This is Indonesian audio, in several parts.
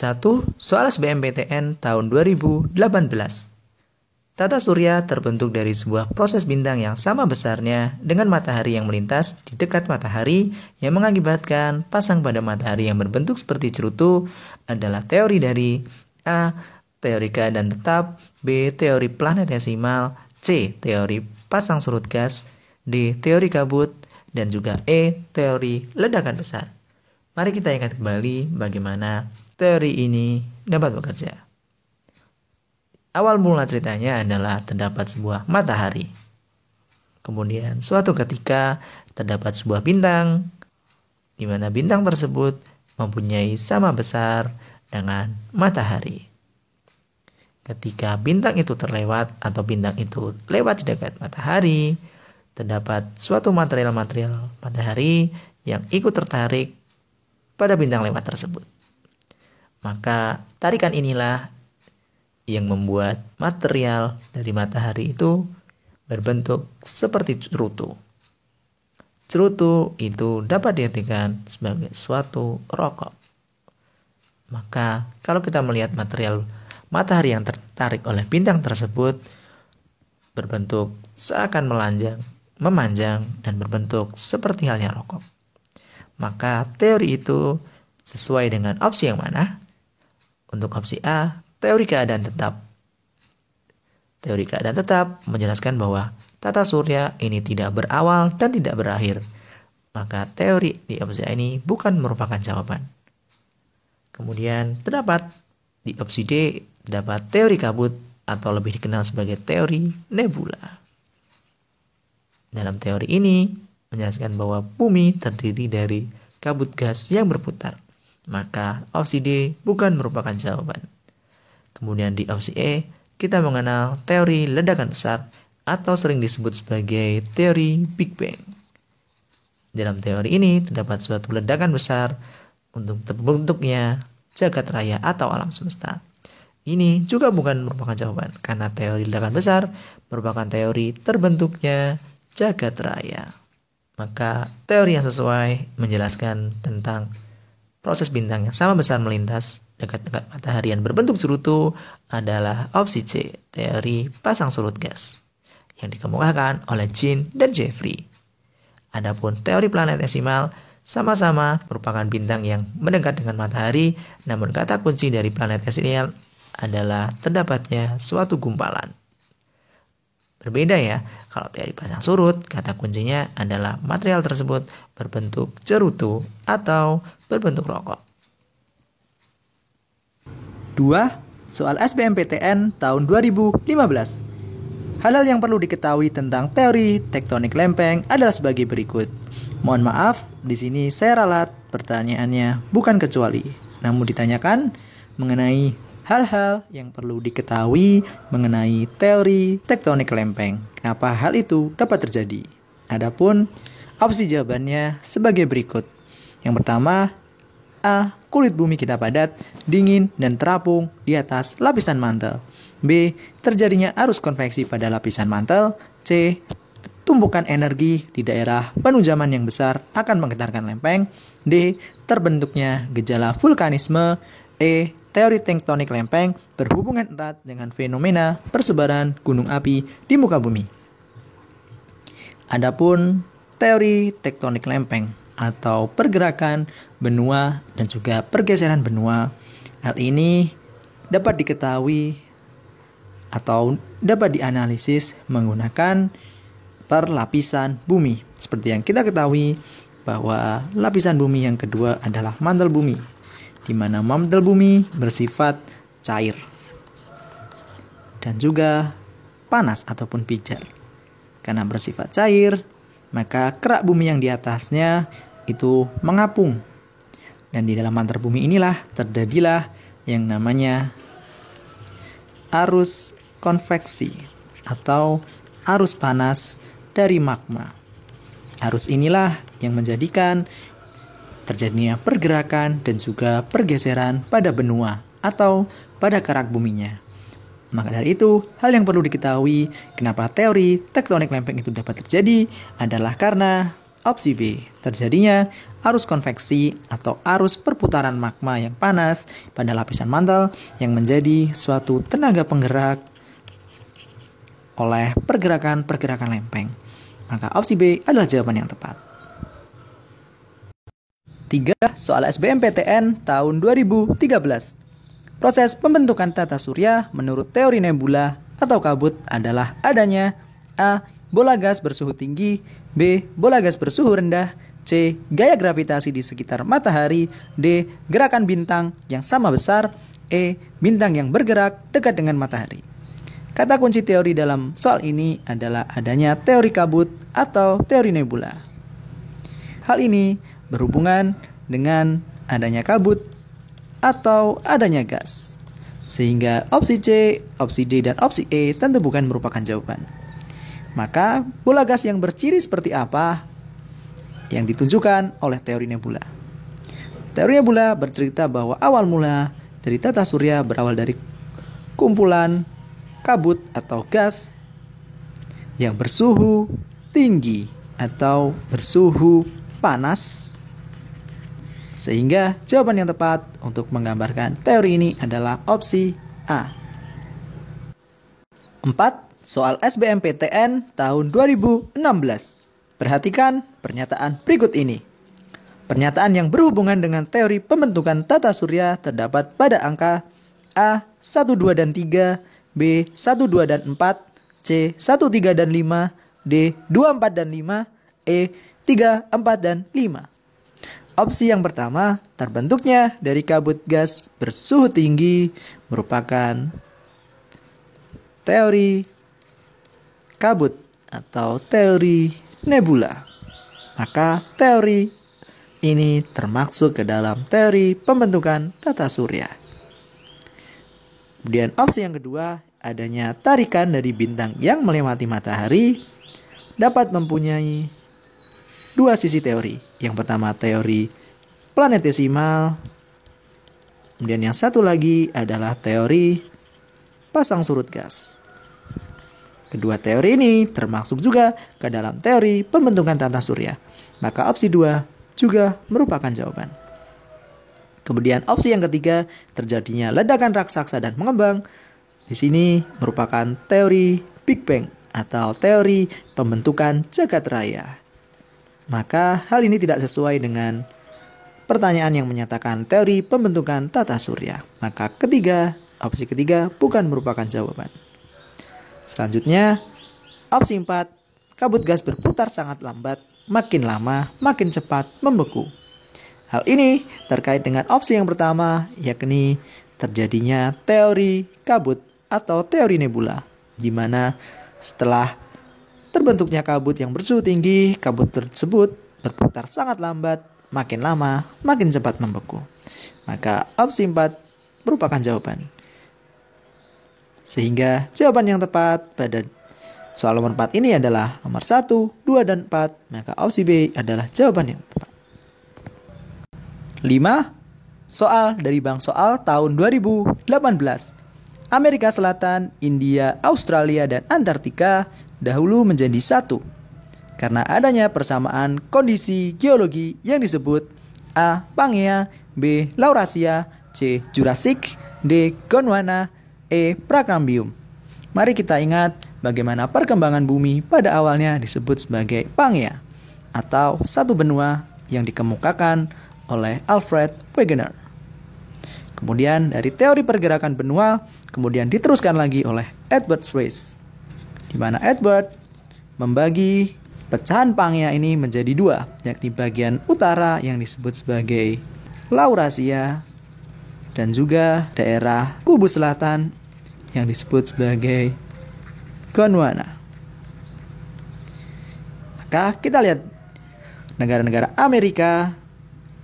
1. Soal SBMPTN tahun 2018. Tata surya terbentuk dari sebuah proses bintang yang sama besarnya dengan matahari yang melintas di dekat matahari yang mengakibatkan pasang pada matahari yang berbentuk seperti cerutu adalah teori dari A. Teori keadaan tetap, B. Teori planetesimal, C. Teori pasang surut gas, D. Teori kabut, dan juga E. Teori ledakan besar. Mari kita ingat kembali bagaimana teori ini dapat bekerja. Awal mula ceritanya adalah terdapat sebuah matahari. Kemudian suatu ketika terdapat sebuah bintang, di mana bintang tersebut mempunyai sama besar dengan matahari. Ketika bintang itu terlewat atau bintang itu lewat di dekat matahari, terdapat suatu material-material matahari yang ikut tertarik pada bintang lewat tersebut. Maka tarikan inilah yang membuat material dari matahari itu berbentuk seperti cerutu. Cerutu itu dapat diartikan sebagai suatu rokok. Maka kalau kita melihat material matahari yang tertarik oleh bintang tersebut berbentuk seakan memanjang dan berbentuk seperti halnya rokok. Maka teori itu sesuai dengan opsi yang mana? Untuk opsi A, teori keadaan tetap. Teori keadaan tetap menjelaskan bahwa tata surya ini tidak berawal dan tidak berakhir. Maka teori di opsi A ini bukan merupakan jawaban. Kemudian terdapat di opsi D, terdapat teori kabut atau lebih dikenal sebagai teori nebula. Dalam teori ini menjelaskan bahwa bumi terdiri dari kabut gas yang berputar. Maka opsi D bukan merupakan jawaban. Kemudian di opsi E, kita mengenal teori ledakan besar atau sering disebut sebagai teori Big Bang. Dalam teori ini terdapat suatu ledakan besar untuk terbentuknya jagat raya atau alam semesta. Ini juga bukan merupakan jawaban karena teori ledakan besar merupakan teori terbentuknya jagat raya. Maka teori yang sesuai menjelaskan tentang proses bintang yang sama besar melintas dekat-dekat matahari yang berbentuk cerutu adalah opsi C, teori pasang surut gas, yang dikemukakan oleh Jean dan Jeffrey. Adapun teori planetesimal sama-sama merupakan bintang yang mendekat dengan matahari, namun kata kunci dari planetesimal adalah terdapatnya suatu gumpalan. Berbeda ya, kalau teori pasang surut, kata kuncinya adalah material tersebut berbentuk cerutu atau berbentuk rokok. 2. Soal SBMPTN tahun 2015. Hal-hal yang perlu diketahui tentang teori tektonik lempeng adalah sebagai berikut. Mohon maaf, di sini saya ralat pertanyaannya bukan kecuali, namun ditanyakan mengenai hal-hal yang perlu diketahui mengenai teori tektonik lempeng. Kenapa hal itu dapat terjadi? Adapun opsi jawabannya sebagai berikut. Yang pertama, A. Kulit bumi kita padat, dingin, dan terapung di atas lapisan mantel. B. Terjadinya arus konveksi pada lapisan mantel. C. Tumpukan energi di daerah penunjaman yang besar akan menggetarkan lempeng. D. Terbentuknya gejala vulkanisme. E. Teori tektonik lempeng berhubungan erat dengan fenomena persebaran gunung api di muka bumi. Adapun teori tektonik lempeng atau pergerakan benua dan juga pergeseran benua, hal ini dapat diketahui atau dapat dianalisis menggunakan perlapisan bumi. Seperti yang kita ketahui bahwa lapisan bumi yang kedua adalah mantel bumi, di mana mantel bumi bersifat cair dan juga panas ataupun pijar. Karena bersifat cair, maka kerak bumi yang di atasnya itu mengapung. Dan di dalam mantel bumi inilah terjadilah yang namanya arus konveksi atau arus panas dari magma. Arus inilah yang menjadikan terjadinya pergerakan dan juga pergeseran pada benua atau pada kerak buminya. Maka dari itu, hal yang perlu diketahui kenapa teori tektonik lempeng itu dapat terjadi adalah karena opsi B, terjadinya arus konveksi atau arus perputaran magma yang panas pada lapisan mantel yang menjadi suatu tenaga penggerak oleh pergerakan-pergerakan lempeng. Maka opsi B adalah jawaban yang tepat. 3. Soal SBMPTN tahun 2013. Proses pembentukan tata surya menurut teori nebula atau kabut adalah adanya A. Bola gas bersuhu tinggi, B. Bola gas bersuhu rendah, C. Gaya gravitasi di sekitar matahari, D. Gerakan bintang yang sama besar, E. Bintang yang bergerak dekat dengan matahari. Kata kunci teori dalam soal ini adalah adanya teori kabut atau teori nebula. Hal ini berhubungan dengan adanya kabut atau adanya gas. Sehingga opsi C, opsi D, dan opsi E tentu bukan merupakan jawaban. Maka bola gas yang berciri seperti apa yang ditunjukkan oleh teori nebula? Teori nebula bercerita bahwa awal mula dari tata surya berawal dari kumpulan kabut atau gas yang bersuhu tinggi atau bersuhu panas. Sehingga jawaban yang tepat untuk menggambarkan teori ini adalah opsi A. 4. Soal SBMPTN tahun 2016. Perhatikan pernyataan berikut ini. Pernyataan yang berhubungan dengan teori pembentukan tata surya terdapat pada angka A. 1, 2, dan 3, B. 1, 2, dan 4, C. 1, 3, dan 5, D. 2, 4, dan 5, E. 3, 4, dan 5. Opsi yang pertama, terbentuknya dari kabut gas bersuhu tinggi merupakan teori kabut atau teori nebula. Maka teori ini termasuk ke dalam teori pembentukan tata surya. Kemudian opsi yang kedua, adanya tarikan dari bintang yang melewati matahari dapat mempunyai dua sisi teori. Yang pertama teori planetesimal, kemudian yang satu lagi adalah teori pasang surut gas. Kedua teori ini termasuk juga ke dalam teori pembentukan tata surya. Maka opsi 2 juga merupakan jawaban. Kemudian opsi yang ketiga, terjadinya ledakan raksasa dan mengembang. Di sini merupakan teori Big Bang atau teori pembentukan jagat raya. Maka hal ini tidak sesuai dengan pertanyaan yang menyatakan teori pembentukan tata surya. Maka opsi ketiga bukan merupakan jawaban. Selanjutnya, opsi 4, kabut gas berputar sangat lambat, makin lama makin cepat membeku. Hal ini terkait dengan opsi yang pertama, yakni terjadinya teori kabut atau teori nebula, di mana setelah terbentuknya kabut yang bersuhu tinggi, kabut tersebut berputar sangat lambat, makin lama makin cepat membeku. Maka opsi 4 merupakan jawaban. Sehingga jawaban yang tepat pada soal nomor 4 ini adalah nomor 1, 2, dan 4. Maka opsi B adalah jawaban yang tepat. 5. Soal dari Bank Soal tahun 2018. Amerika Selatan, India, Australia, dan Antartika dahulu menjadi satu karena adanya persamaan kondisi geologi yang disebut A. Pangea, B. Laurasia, C. Jurassic, D. Gondwana, E. Prakambium. Mari kita ingat bagaimana perkembangan bumi pada awalnya disebut sebagai Pangea atau satu benua yang dikemukakan oleh Alfred Wegener. Kemudian dari teori pergerakan benua kemudian diteruskan lagi oleh Edward Swiss, di mana Edward membagi pecahan Pangea ini menjadi dua, yakni bagian utara yang disebut sebagai Laurasia dan juga daerah kubus selatan yang disebut sebagai Gondwana. Maka kita lihat negara-negara Amerika,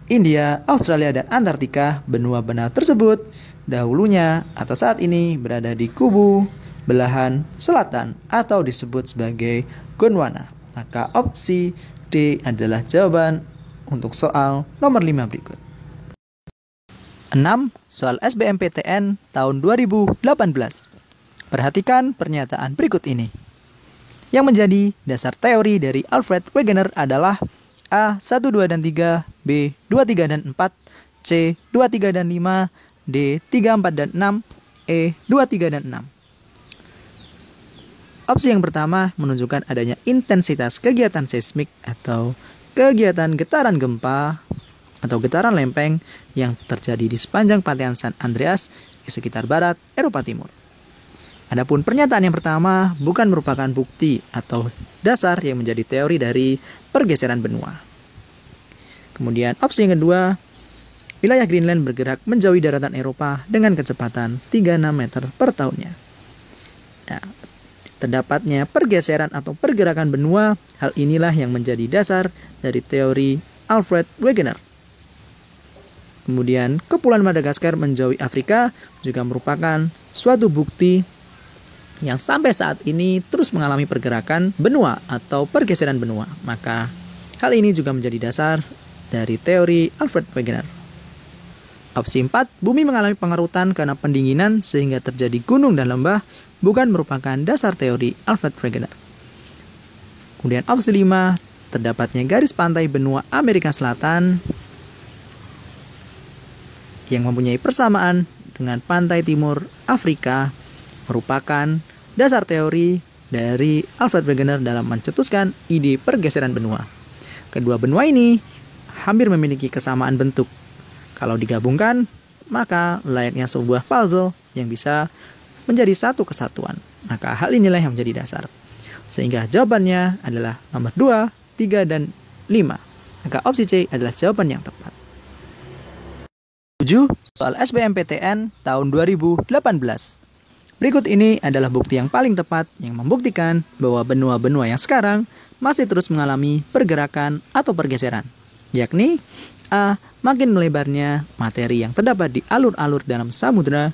India, Australia, dan Antartika, benua-benua tersebut dahulunya atau saat ini berada di kubu belahan selatan atau disebut sebagai Gondwana. Maka opsi D adalah jawaban untuk soal nomor 5 berikut. 6. Soal SBMPTN tahun 2018. Perhatikan pernyataan berikut ini. Yang menjadi dasar teori dari Alfred Wegener adalah A. 1, 2, dan 3, B. 2, 3, dan 4, C. 2, 3, dan 5, D. 3, 4, dan 6, E. 2, 3, dan 6. Opsi yang pertama menunjukkan adanya intensitas kegiatan seismik atau kegiatan getaran gempa atau getaran lempeng yang terjadi di sepanjang pantai San Andreas di sekitar barat Eropa Timur. Adapun pernyataan yang pertama bukan merupakan bukti atau dasar yang menjadi teori dari pergeseran benua. Kemudian opsi yang kedua, wilayah Greenland bergerak menjauhi daratan Eropa dengan kecepatan 36 meter per tahunnya. Nah, terdapatnya pergeseran atau pergerakan benua, hal inilah yang menjadi dasar dari teori Alfred Wegener. Kemudian, Kepulauan Madagaskar menjauhi Afrika juga merupakan suatu bukti yang sampai saat ini terus mengalami pergerakan benua atau pergeseran benua. Maka, hal ini juga menjadi dasar dari teori Alfred Wegener. Opsi 4, bumi mengalami pengerutan karena pendinginan sehingga terjadi gunung dan lembah, bukan merupakan dasar teori Alfred Wegener. Kemudian opsi 5, terdapatnya garis pantai benua Amerika Selatan yang mempunyai persamaan dengan pantai timur Afrika merupakan dasar teori dari Alfred Wegener dalam mencetuskan ide pergeseran benua. Kedua benua ini hampir memiliki kesamaan bentuk. Kalau digabungkan, maka layaknya sebuah puzzle yang bisa menjadi satu kesatuan. Maka hal inilah yang menjadi dasar. Sehingga jawabannya adalah nomor 2, 3, dan 5. Maka opsi C adalah jawaban yang tepat. 7. Soal SBMPTN tahun 2018. Berikut ini adalah bukti yang paling tepat yang membuktikan bahwa benua-benua yang sekarang masih terus mengalami pergerakan atau pergeseran. Yakni A. Makin melebarnya materi yang terdapat di alur-alur dalam samudera.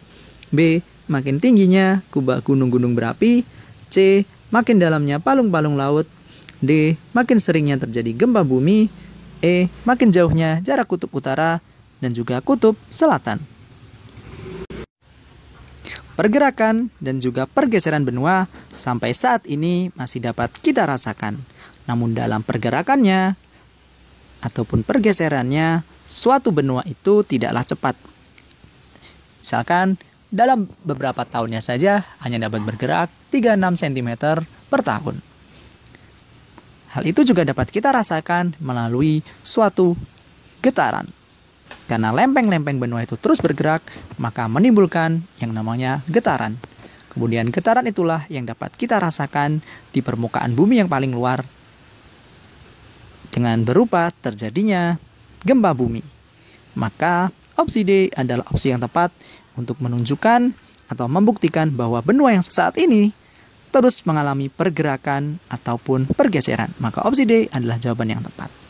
B. Makin tingginya kubah gunung-gunung berapi. C. Makin dalamnya palung-palung laut. D. Makin seringnya terjadi gempa bumi. E. Makin jauhnya jarak kutub utara dan juga kutub selatan. Pergerakan dan juga pergeseran benua sampai saat ini masih dapat kita rasakan. Namun dalam pergerakannya ataupun pergeserannya, suatu benua itu tidaklah cepat. Misalkan dalam beberapa tahunnya saja hanya dapat bergerak 36 cm per tahun. Hal itu juga dapat kita rasakan melalui suatu getaran. Karena lempeng-lempeng benua itu terus bergerak, maka menimbulkan yang namanya getaran. Kemudian getaran itulah yang dapat kita rasakan di permukaan bumi yang paling luar dengan berupa terjadinya gempa bumi. Maka opsi D adalah opsi yang tepat untuk menunjukkan atau membuktikan bahwa benua yang saat ini terus mengalami pergerakan ataupun pergeseran. Maka opsi D adalah jawaban yang tepat.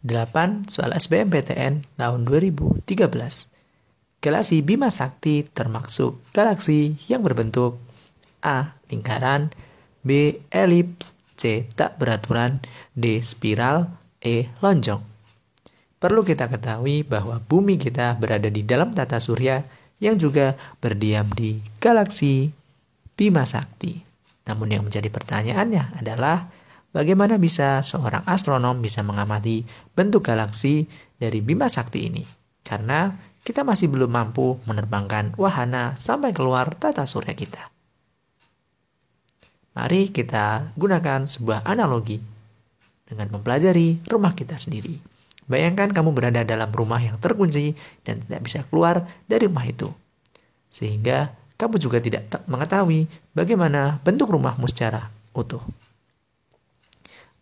8. Soal SBMPTN tahun 2013. Galaksi Bima Sakti termasuk galaksi yang berbentuk A. Lingkaran, B. Elips, C. Tak beraturan, D. Spiral, E. Lonjong. Perlu kita ketahui bahwa bumi kita berada di dalam tata surya yang juga berdiam di galaksi Bima Sakti. Namun yang menjadi pertanyaannya adalah bagaimana bisa seorang astronom bisa mengamati bentuk galaksi dari Bima Sakti ini? Karena kita masih belum mampu menerbangkan wahana sampai keluar tata surya kita. Mari kita gunakan sebuah analogi dengan mempelajari rumah kita sendiri. Bayangkan kamu berada dalam rumah yang terkunci dan tidak bisa keluar dari rumah itu. Sehingga kamu juga tidak mengetahui bagaimana bentuk rumahmu secara utuh.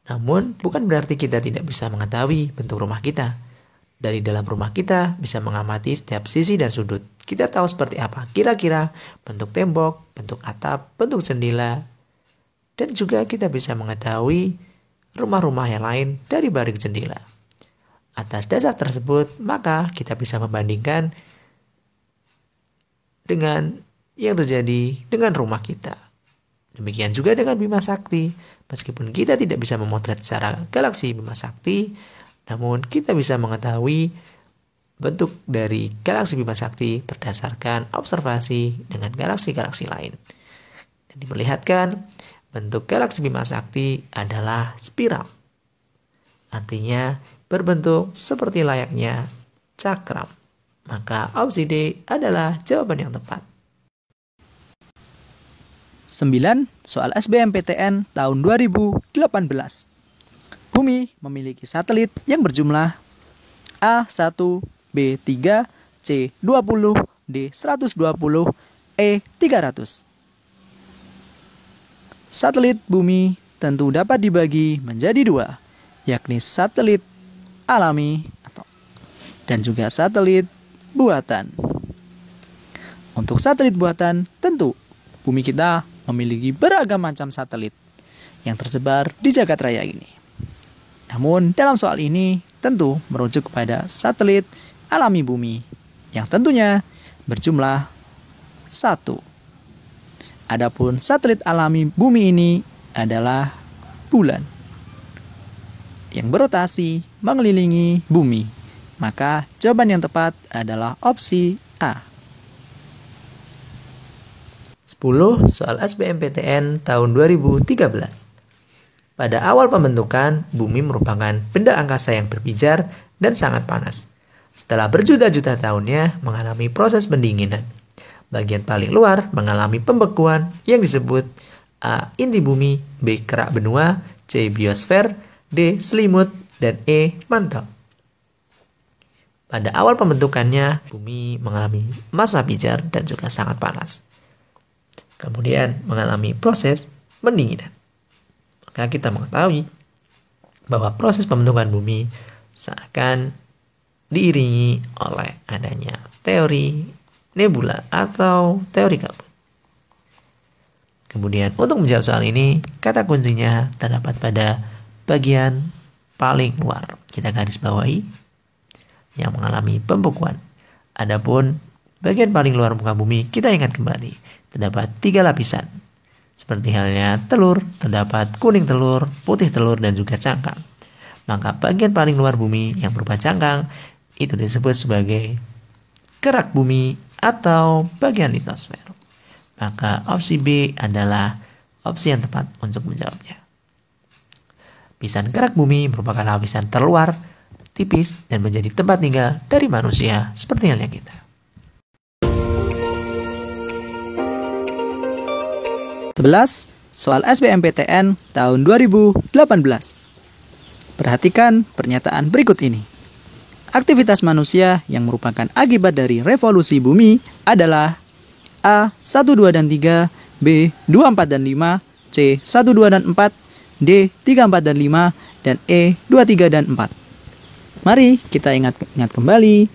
Namun, bukan berarti kita tidak bisa mengetahui bentuk rumah kita. Dari dalam rumah kita bisa mengamati setiap sisi dan sudut. Kita tahu seperti apa kira-kira bentuk tembok, bentuk atap, bentuk jendela. Dan juga kita bisa mengetahui rumah-rumah yang lain dari balik jendela. Atas dasar tersebut, maka kita bisa membandingkan dengan yang terjadi dengan rumah kita. Demikian juga dengan Bima Sakti. Meskipun kita tidak bisa memotret secara galaksi Bima Sakti, namun kita bisa mengetahui bentuk dari galaksi Bima Sakti berdasarkan observasi dengan galaksi-galaksi lain. Dan diperlihatkan bentuk galaksi Bima Sakti adalah spiral. Artinya berbentuk seperti layaknya cakram. Maka opsi D adalah jawaban yang tepat. 9. Soal SBMPTN tahun 2018. Bumi memiliki satelit yang berjumlah A1, B3, C20, D120, E300. Satelit bumi tentu dapat dibagi menjadi dua, yakni satelit alami dan juga satelit buatan. Untuk satelit buatan, tentu bumi kita memiliki beragam macam satelit yang tersebar di jagat raya ini. Namun dalam soal ini tentu merujuk kepada satelit alami bumi yang tentunya berjumlah 1. Adapun satelit alami bumi ini adalah bulan yang berotasi mengelilingi bumi. Maka jawaban yang tepat adalah opsi A. 10. Soal SBMPTN tahun 2013. Pada awal pembentukan, bumi merupakan benda angkasa yang berpijar dan sangat panas. Setelah berjuta-juta tahunnya mengalami proses pendinginan. Bagian paling luar mengalami pembekuan yang disebut A. Inti bumi, B. Kerak benua, C. Biosfer, D. Selimut, dan E. Mantel. Pada awal pembentukannya, bumi mengalami masa pijar dan juga sangat panas. Kemudian mengalami proses pendinginan. Maka kita mengetahui bahwa proses pembentukan bumi seakan diiringi oleh adanya teori nebula atau teori kabut. Kemudian untuk menjawab soal ini, kata kuncinya terdapat pada bagian paling luar. Kita garis bawahi yang mengalami pembekuan. Adapun bagian paling luar muka bumi, kita ingat kembali, terdapat 3 lapisan. Seperti halnya telur, terdapat kuning telur, putih telur, dan juga cangkang. Maka bagian paling luar bumi yang berupa cangkang itu disebut sebagai kerak bumi atau bagian litosfer. Maka opsi B adalah opsi yang tepat untuk menjawabnya. Lapisan kerak bumi merupakan lapisan terluar, tipis, dan menjadi tempat tinggal dari manusia seperti halnya kita. 11. Soal SBMPTN tahun 2018. Perhatikan pernyataan berikut ini. Aktivitas manusia yang merupakan akibat dari revolusi bumi adalah A. 1, 2, dan 3, B. 2, 4, dan 5, C. 1, 2, dan 4, D. 3, 4, dan 5, dan E. 2, 3, dan 4. Mari kita ingat kembali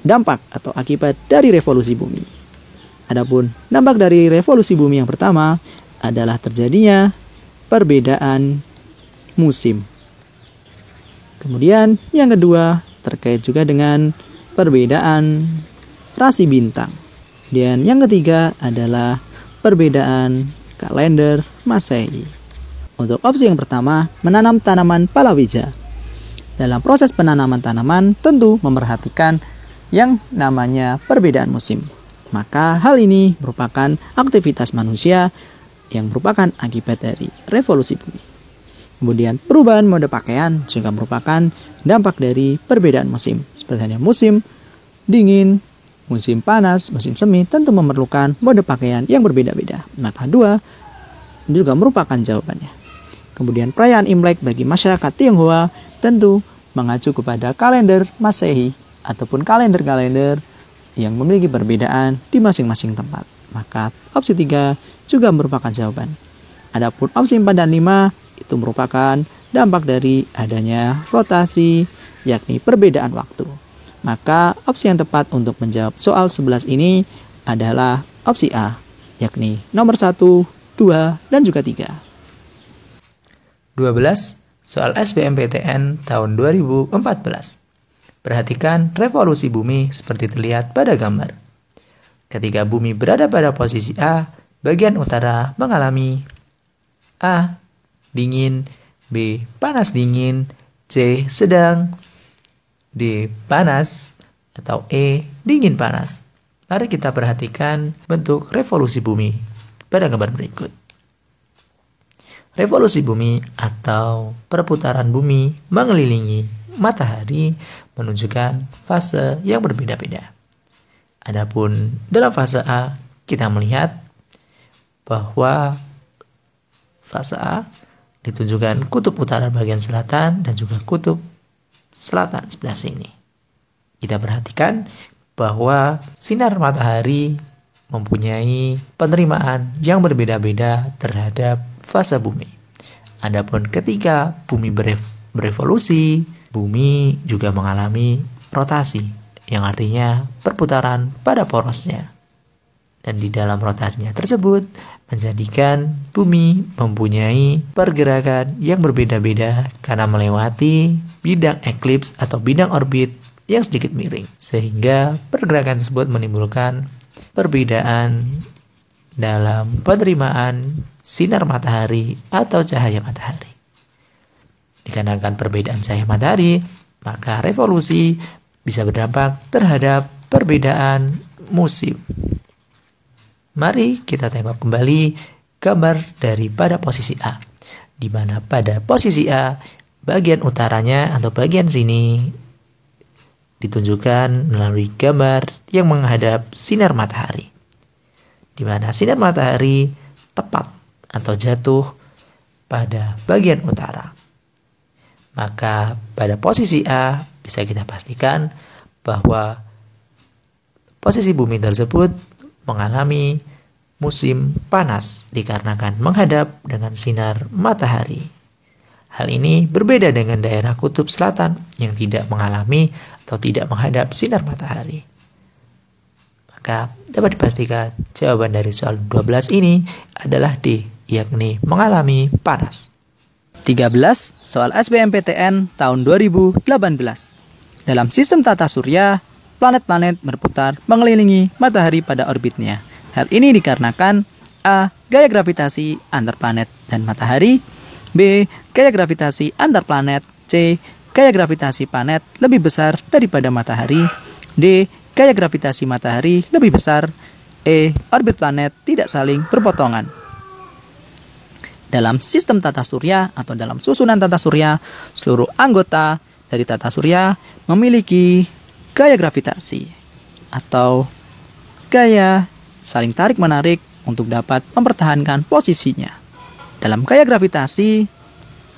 dampak atau akibat dari revolusi bumi. Adapun dampak dari revolusi bumi yang pertama adalah terjadinya perbedaan musim. Kemudian yang kedua terkait juga dengan perbedaan rasi bintang. Dan yang ketiga adalah perbedaan kalender Masehi. Untuk opsi yang pertama, menanam tanaman palawija. Dalam proses penanaman tanaman tentu memerhatikan yang namanya perbedaan musim. Maka hal ini merupakan aktivitas manusia yang merupakan akibat dari revolusi bumi. Kemudian perubahan mode pakaian juga merupakan dampak dari perbedaan musim. Seperti musim dingin, musim panas, musim semi tentu memerlukan mode pakaian yang berbeda-beda. Maka 2 juga merupakan jawabannya. Kemudian perayaan Imlek bagi masyarakat Tionghoa tentu mengacu kepada kalender Masehi ataupun kalender-kalender yang memiliki perbedaan di masing-masing tempat. Maka opsi 3 juga merupakan jawaban. Adapun opsi 4 dan 5 itu merupakan dampak dari adanya rotasi, yakni perbedaan waktu. Maka opsi yang tepat untuk menjawab soal 11 ini adalah opsi A, yakni nomor 1, 2, dan juga 3. 12. Soal SBMPTN tahun 2014. Perhatikan revolusi bumi seperti terlihat pada gambar. Ketika bumi berada pada posisi A, bagian utara mengalami A. Dingin, B. Panas dingin, C. Sedang, D. Panas, atau E. Dingin panas. Mari kita perhatikan bentuk revolusi bumi pada gambar berikut. Revolusi bumi atau perputaran bumi mengelilingi matahari menunjukkan fase yang berbeda-beda. Adapun dalam fase A, kita melihat bahwa fase A ditunjukkan kutub utara bagian selatan dan juga kutub selatan sebelah sini. Kita perhatikan bahwa sinar matahari mempunyai penerimaan yang berbeda-beda terhadap fase bumi. Adapun ketika bumi berevolusi, bumi juga mengalami rotasi, yang artinya perputaran pada porosnya. Dan di dalam rotasinya tersebut menjadikan bumi mempunyai pergerakan yang berbeda-beda karena melewati bidang eklips atau bidang orbit yang sedikit miring. Sehingga pergerakan tersebut menimbulkan perbedaan dalam penerimaan sinar matahari atau cahaya matahari. Dikarenakan perbedaan cahaya matahari, maka revolusi bisa berdampak terhadap perbedaan musim. Mari kita tengok kembali gambar daripada posisi A, di mana pada posisi A bagian utaranya atau bagian sini ditunjukkan melalui gambar yang menghadap sinar matahari, di mana sinar matahari tepat atau jatuh pada bagian utara. Maka pada posisi A bisa kita pastikan bahwa posisi bumi tersebut mengalami musim panas dikarenakan menghadap dengan sinar matahari. Hal ini berbeda dengan daerah kutub selatan yang tidak mengalami atau tidak menghadap sinar matahari. Maka dapat dipastikan jawaban dari soal 12 ini adalah D, yakni mengalami panas. 13. Soal SBMPTN tahun 2018. Dalam sistem tata surya, planet-planet berputar mengelilingi matahari pada orbitnya. Hal ini dikarenakan A. Gaya gravitasi antar planet dan matahari, B. Gaya gravitasi antar planet, C. Gaya gravitasi planet lebih besar daripada matahari, D. Gaya gravitasi matahari lebih besar, E. Orbit planet tidak saling berpotongan. Dalam sistem tata surya atau dalam susunan tata surya, seluruh anggota dari tata surya memiliki gaya gravitasi atau gaya saling tarik-menarik untuk dapat mempertahankan posisinya. Dalam gaya gravitasi,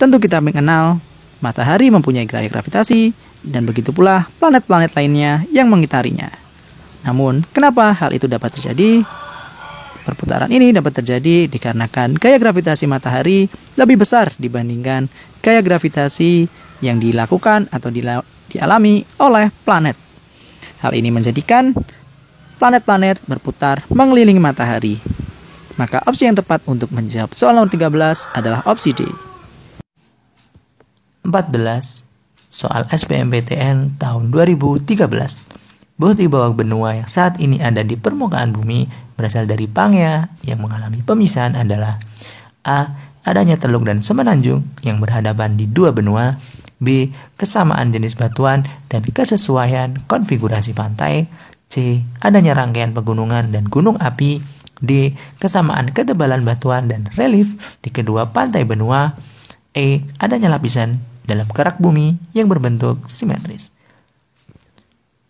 tentu kita mengenal matahari mempunyai gaya gravitasi dan begitu pula planet-planet lainnya yang mengitarinya. Namun, kenapa hal itu dapat terjadi? Perputaran ini dapat terjadi dikarenakan gaya gravitasi matahari lebih besar dibandingkan gaya gravitasi yang dilakukan atau dialami oleh planet. Hal ini menjadikan planet-planet berputar mengelilingi matahari. Maka opsi yang tepat untuk menjawab soal nomor 13 adalah opsi D. 14. Soal SBMPTN tahun 2013. Bukti bahwa benua yang saat ini ada di permukaan bumi berasal dari Pangea yang mengalami pemisahan adalah A. Adanya teluk dan semenanjung yang berhadapan di dua benua, B. Kesamaan jenis batuan dan kesesuaian konfigurasi pantai, C. Adanya rangkaian pegunungan dan gunung api, D. Kesamaan ketebalan batuan dan relief di kedua pantai benua, E. Adanya lapisan dalam kerak bumi yang berbentuk simetris.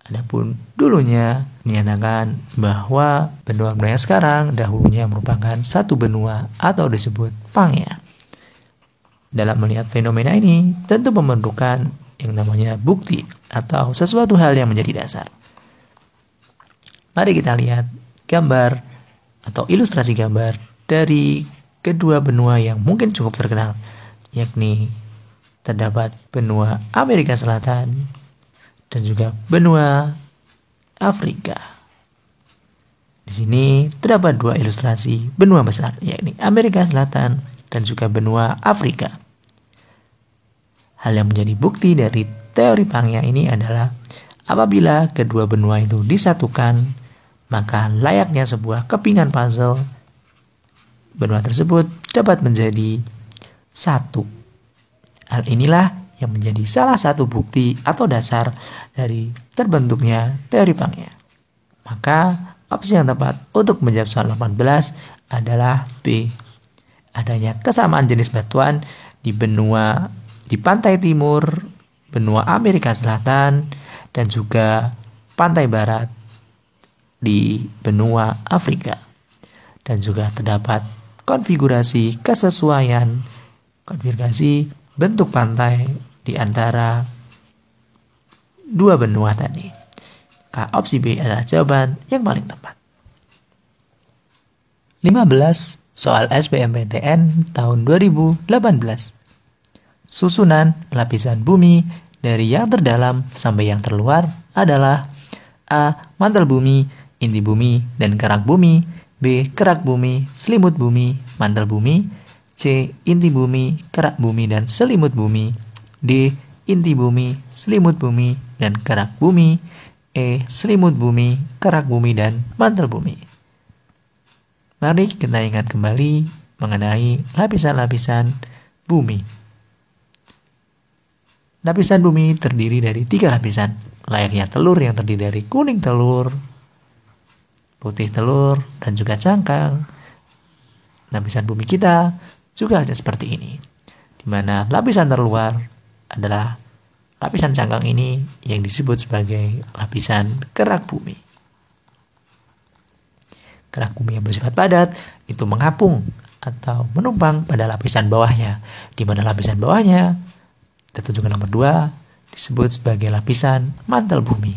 Adapun dulunya dinyatakan bahwa benua-benua yang sekarang dahulunya merupakan satu benua atau disebut Pangea. Dalam melihat fenomena ini, tentu memerlukan yang namanya bukti atau sesuatu hal yang menjadi dasar. Mari kita lihat gambar atau ilustrasi gambar dari kedua benua yang mungkin cukup terkenal, yakni terdapat benua Amerika Selatan dan juga benua Afrika. Di sini terdapat dua ilustrasi benua besar, yakni Amerika Selatan dan juga benua Afrika. Hal yang menjadi bukti dari teori Pangea ini adalah apabila kedua benua itu disatukan, maka layaknya sebuah kepingan puzzle, benua tersebut dapat menjadi satu. Hal inilah yang menjadi salah satu bukti atau dasar dari terbentuknya teori Pangea. Maka opsi yang tepat untuk menjawab soal 18 adalah B. adanya kesamaan jenis batuan di pantai timur, benua Amerika Selatan, dan juga pantai barat di benua Afrika. Dan juga terdapat konfigurasi bentuk pantai di antara dua benua tadi. Opsi B adalah jawaban yang paling tepat. 15. Soal SBMPTN tahun 2018. Susunan lapisan bumi dari yang terdalam sampai yang terluar adalah A. Mantel bumi, inti bumi, dan kerak bumi. B. Kerak bumi, selimut bumi, mantel bumi. C. Inti bumi, kerak bumi, dan selimut bumi. D. Inti bumi, selimut bumi, dan kerak bumi. E. Selimut bumi, kerak bumi, dan mantel bumi. Mari kita ingat kembali mengenai lapisan-lapisan bumi. Lapisan bumi terdiri dari 3 lapisan, layaknya telur yang terdiri dari kuning telur, putih telur, dan juga cangkang. Lapisan bumi kita juga ada seperti ini, di mana lapisan terluar adalah lapisan cangkang ini yang disebut sebagai lapisan kerak bumi. Kerak bumi yang bersifat padat itu mengapung atau menumpang pada lapisan bawahnya, di mana lapisan bawahnya, kita tunjukkan nomor 2, disebut sebagai lapisan mantel bumi.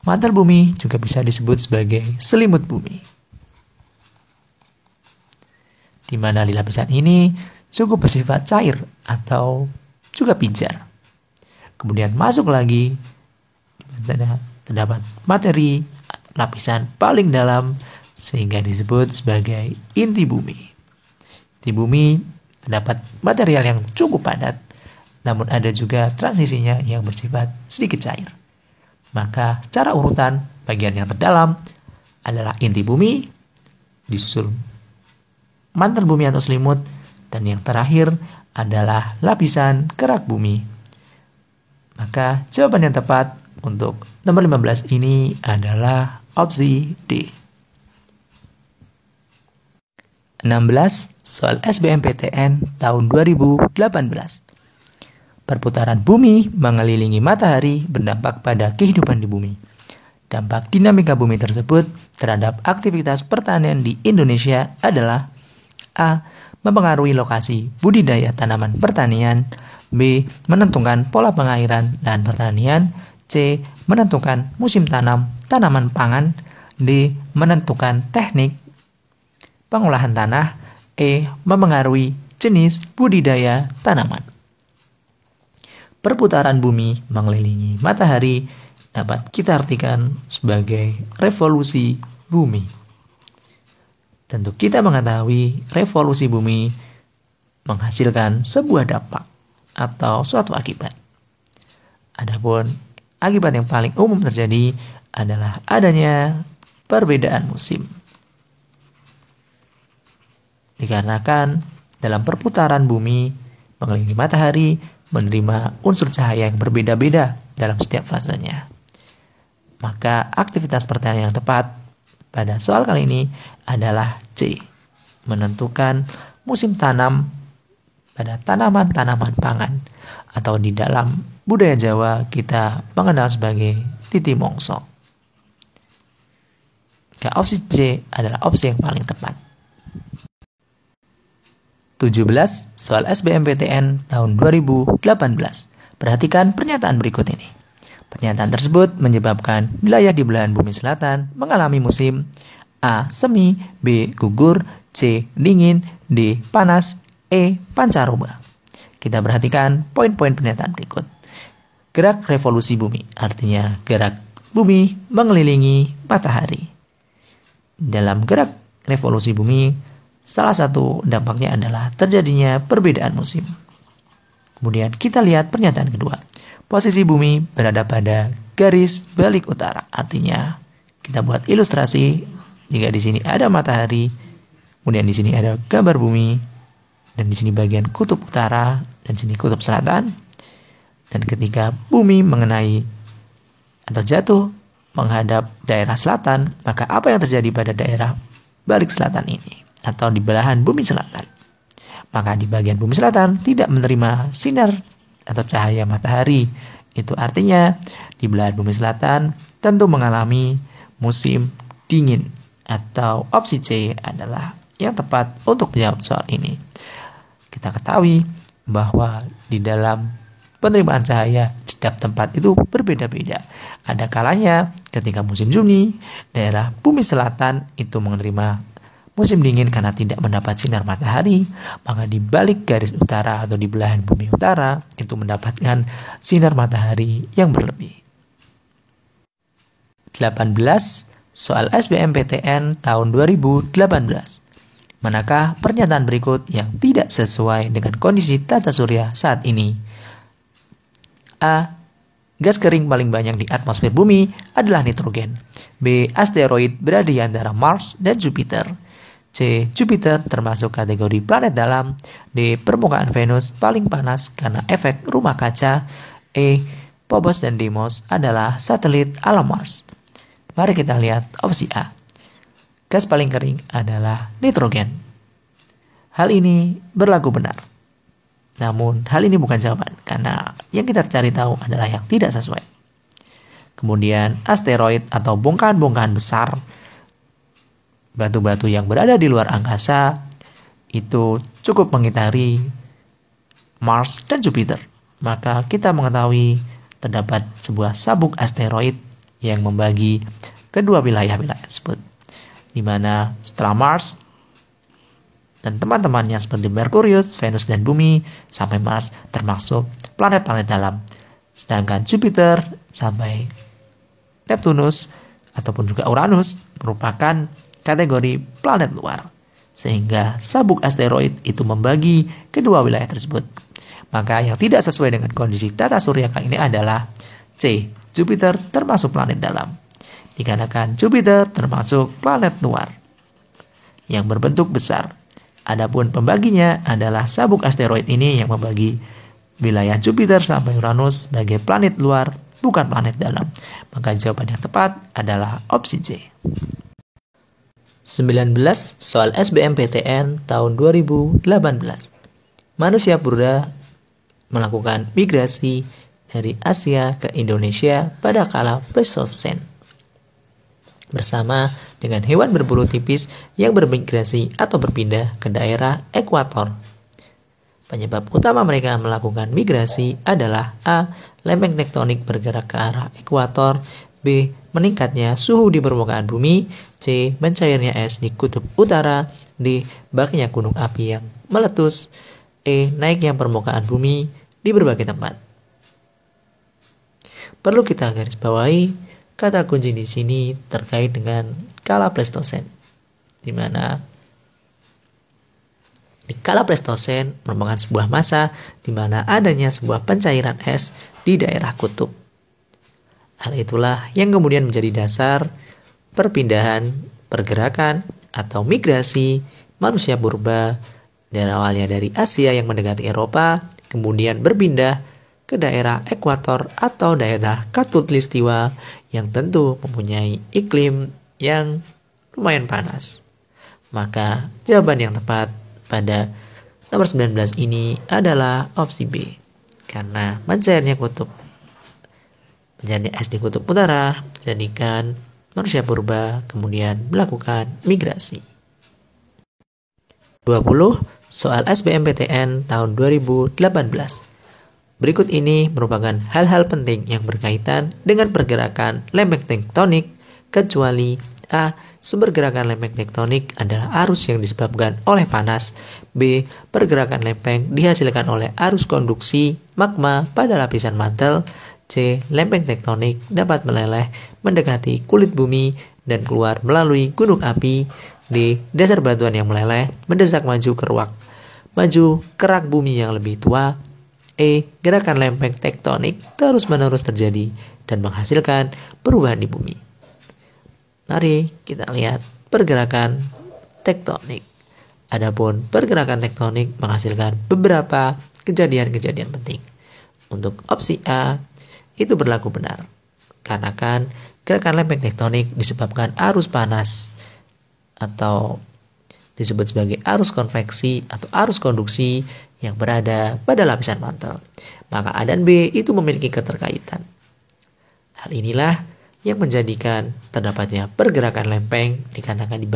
Mantel bumi juga bisa disebut sebagai selimut bumi, di mana di lapisan ini cukup bersifat cair atau juga pijar. Kemudian masuk lagi, terdapat materi lapisan paling dalam sehingga disebut sebagai inti bumi. Inti bumi terdapat material yang cukup padat, namun ada juga transisinya yang bersifat sedikit cair. Maka cara urutan bagian yang terdalam adalah inti bumi, disusul mantel bumi atau selimut, dan yang terakhir adalah lapisan kerak bumi. Maka jawaban yang tepat untuk nomor 15 ini adalah opsi D. 16. Soal SBMPTN tahun 2018. Perputaran bumi mengelilingi matahari berdampak pada kehidupan di bumi. Dampak dinamika bumi tersebut terhadap aktivitas pertanian di Indonesia adalah A. Mempengaruhi lokasi budidaya tanaman pertanian. B. Menentukan pola pengairan dan pertanian. C. Menentukan musim tanam tanaman pangan. D. Menentukan teknik pengolahan tanah. E. Mempengaruhi jenis budidaya tanaman. Perputaran bumi mengelilingi matahari dapat kita artikan sebagai revolusi bumi. Tentu kita mengetahui revolusi bumi menghasilkan sebuah dampak atau suatu akibat. Adapun akibat yang paling umum terjadi adalah adanya perbedaan musim. Dikarenakan dalam perputaran bumi mengelilingi matahari menerima unsur cahaya yang berbeda-beda dalam setiap fasenya. Maka aktivitas pertanian yang tepat pada soal kali ini adalah C. Menentukan musim tanam pada tanaman-tanaman pangan, atau di dalam budaya Jawa kita mengenal sebagai titi mongso. Opsi C adalah opsi yang paling tepat. 17. Soal SBMPTN tahun 2018. Perhatikan pernyataan berikut ini. Pernyataan tersebut menyebabkan wilayah di belahan bumi selatan mengalami musim A. Semi, B. Gugur, C. Dingin, D. Panas, E. Pancaroba. Kita perhatikan poin-poin pernyataan berikut. Gerak revolusi bumi, artinya gerak bumi mengelilingi matahari. Dalam gerak revolusi bumi, salah satu dampaknya adalah terjadinya perbedaan musim. Kemudian kita lihat pernyataan kedua. Posisi bumi berada pada garis balik utara. Artinya kita buat ilustrasi jika di sini ada matahari, kemudian di sini ada gambar bumi, dan di sini bagian kutub utara dan sini kutub selatan. Dan ketika bumi mengenai atau jatuh menghadap daerah selatan, maka apa yang terjadi pada daerah balik selatan ini? atau di belahan bumi selatan. Maka di bagian bumi selatan tidak menerima sinar atau cahaya matahari. Itu artinya di belahan bumi selatan tentu mengalami musim dingin, atau opsi C adalah yang tepat untuk menjawab soal ini. Kita ketahui bahwa di dalam penerimaan cahaya di setiap tempat itu berbeda-beda. Ada kalanya ketika musim Juni, daerah bumi selatan itu menerima musim dingin karena tidak mendapat sinar matahari, maka di balik garis utara atau di belahan bumi utara itu mendapatkan sinar matahari yang berlebih. 18. Soal SBMPTN tahun 2018. Manakah pernyataan berikut yang tidak sesuai dengan kondisi tata surya saat ini? A. Gas kering paling banyak di atmosfer bumi adalah nitrogen. B. Asteroid berada di antara Mars dan Jupiter. C. Jupiter termasuk kategori planet dalam. D. Permukaan Venus paling panas karena efek rumah kaca. E. Phobos dan Deimos adalah satelit alam Mars. Mari kita lihat opsi A. Gas paling kering adalah nitrogen. Hal ini berlaku benar. Namun hal ini bukan jawaban karena yang kita cari tahu adalah yang tidak sesuai. Kemudian asteroid atau bongkahan-bongkahan besar, batu-batu yang berada di luar angkasa itu cukup mengitari Mars dan Jupiter. Maka kita mengetahui terdapat sebuah sabuk asteroid yang membagi kedua wilayah-wilayah tersebut, di mana setelah Mars dan teman-temannya seperti Merkurius, Venus, dan Bumi sampai Mars termasuk planet-planet dalam, sedangkan Jupiter sampai Neptunus ataupun juga Uranus merupakan kategori planet luar, sehingga sabuk asteroid itu membagi kedua wilayah tersebut. Maka yang tidak sesuai dengan kondisi tata surya kali ini adalah C. Jupiter termasuk planet dalam, dikarenakan Jupiter termasuk planet luar yang berbentuk besar. Adapun pembaginya adalah sabuk asteroid ini yang membagi wilayah Jupiter sampai Uranus sebagai planet luar, bukan planet dalam. Maka jawaban yang tepat adalah opsi C. 19. Soal SBMPTN tahun 2018. Manusia purba melakukan migrasi dari Asia ke Indonesia pada kala Pleistosen bersama dengan hewan berbulu tipis yang bermigrasi atau berpindah ke daerah ekuator. Penyebab utama mereka melakukan migrasi adalah A. Lempeng tektonik bergerak ke arah ekuator. B. Meningkatnya suhu di permukaan bumi. C. Mencairnya es di kutub utara. D. Baknya gunung api yang meletus. E. Naiknya permukaan bumi di berbagai tempat. Perlu kita garis bawahi, kata kunci di sini terkait dengan kala Pleistosen, di mana di kala Pleistosen merupakan sebuah masa di mana adanya sebuah pencairan es di daerah kutub. Hal itulah yang kemudian menjadi dasar perpindahan, pergerakan, atau migrasi manusia purba dari awalnya dari Asia yang mendekati Eropa, kemudian berpindah ke daerah ekuator atau daerah khatulistiwa yang tentu mempunyai iklim yang lumayan panas. Maka jawaban yang tepat pada nomor 19 ini adalah opsi B, karena mencairnya kutub menjadi es di kutub utara menjadikan manusia purba kemudian melakukan migrasi. 20. Soal SBMPTN tahun 2018. Berikut ini merupakan hal-hal penting yang berkaitan dengan pergerakan lempeng tektonik, kecuali A. Sumber gerakan lempeng tektonik adalah arus yang disebabkan oleh panas. B. Pergerakan lempeng dihasilkan oleh arus konduksi magma pada lapisan mantel. C. Lempeng tektonik dapat meleleh mendekati kulit bumi dan keluar melalui gunung api. D. Dasar batuan yang meleleh mendesak maju kerak bumi yang lebih tua. E. Gerakan lempeng tektonik terus-menerus terjadi dan menghasilkan perubahan di bumi. Mari kita lihat pergerakan tektonik. Adapun pergerakan tektonik menghasilkan beberapa kejadian-kejadian penting. Untuk opsi A, itu berlaku benar. Karena kan gerakan lempeng tektonik disebabkan arus panas atau disebut sebagai arus konveksi atau arus konduksi yang berada pada lapisan mantel. Maka A dan B itu memiliki keterkaitan. Hal inilah yang menjadikan terdapatnya pergerakan lempeng dikarenakan di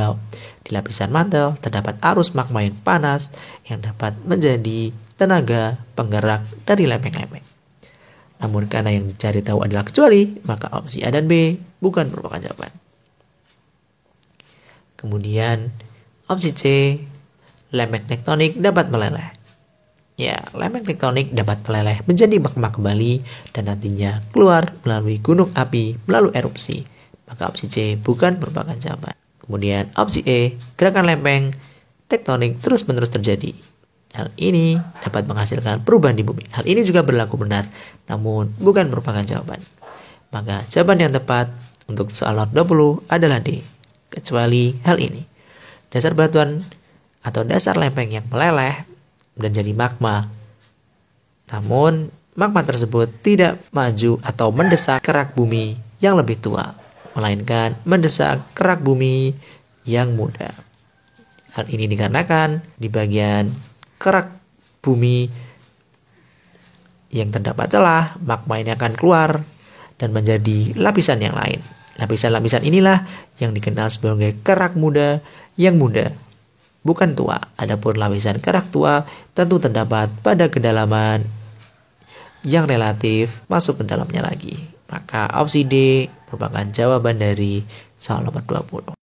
lapisan mantel terdapat arus magma yang panas yang dapat menjadi tenaga penggerak dari lempeng-lempeng. Namun karena yang dicari tahu adalah kecuali, maka opsi A dan B bukan merupakan jawaban. Kemudian opsi C, lempeng tektonik dapat meleleh. Ya, lempeng tektonik dapat meleleh menjadi magma kembali dan nantinya keluar melalui gunung api melalui erupsi. Maka opsi C bukan merupakan jawaban. Kemudian opsi E, gerakan lempeng tektonik terus-menerus terjadi. Hal ini dapat menghasilkan perubahan di bumi. Hal ini juga berlaku benar, namun bukan merupakan jawaban. Maka jawaban yang tepat untuk soal nomor 20 adalah D, kecuali hal ini. Dasar batuan atau dasar lempeng yang meleleh dan jadi magma. Namun, magma tersebut tidak maju atau mendesak kerak bumi yang lebih tua, melainkan mendesak kerak bumi yang muda. Hal ini dikarenakan di bagian kerak bumi yang terdapat celah, magma ini akan keluar dan menjadi lapisan yang lain. Lapisan-lapisan inilah yang dikenal sebagai kerak muda yang muda, bukan tua. Adapun lapisan kerak tua tentu terdapat pada kedalaman yang relatif masuk ke dalamnya lagi. Maka opsi D merupakan jawaban dari soal nomor 20.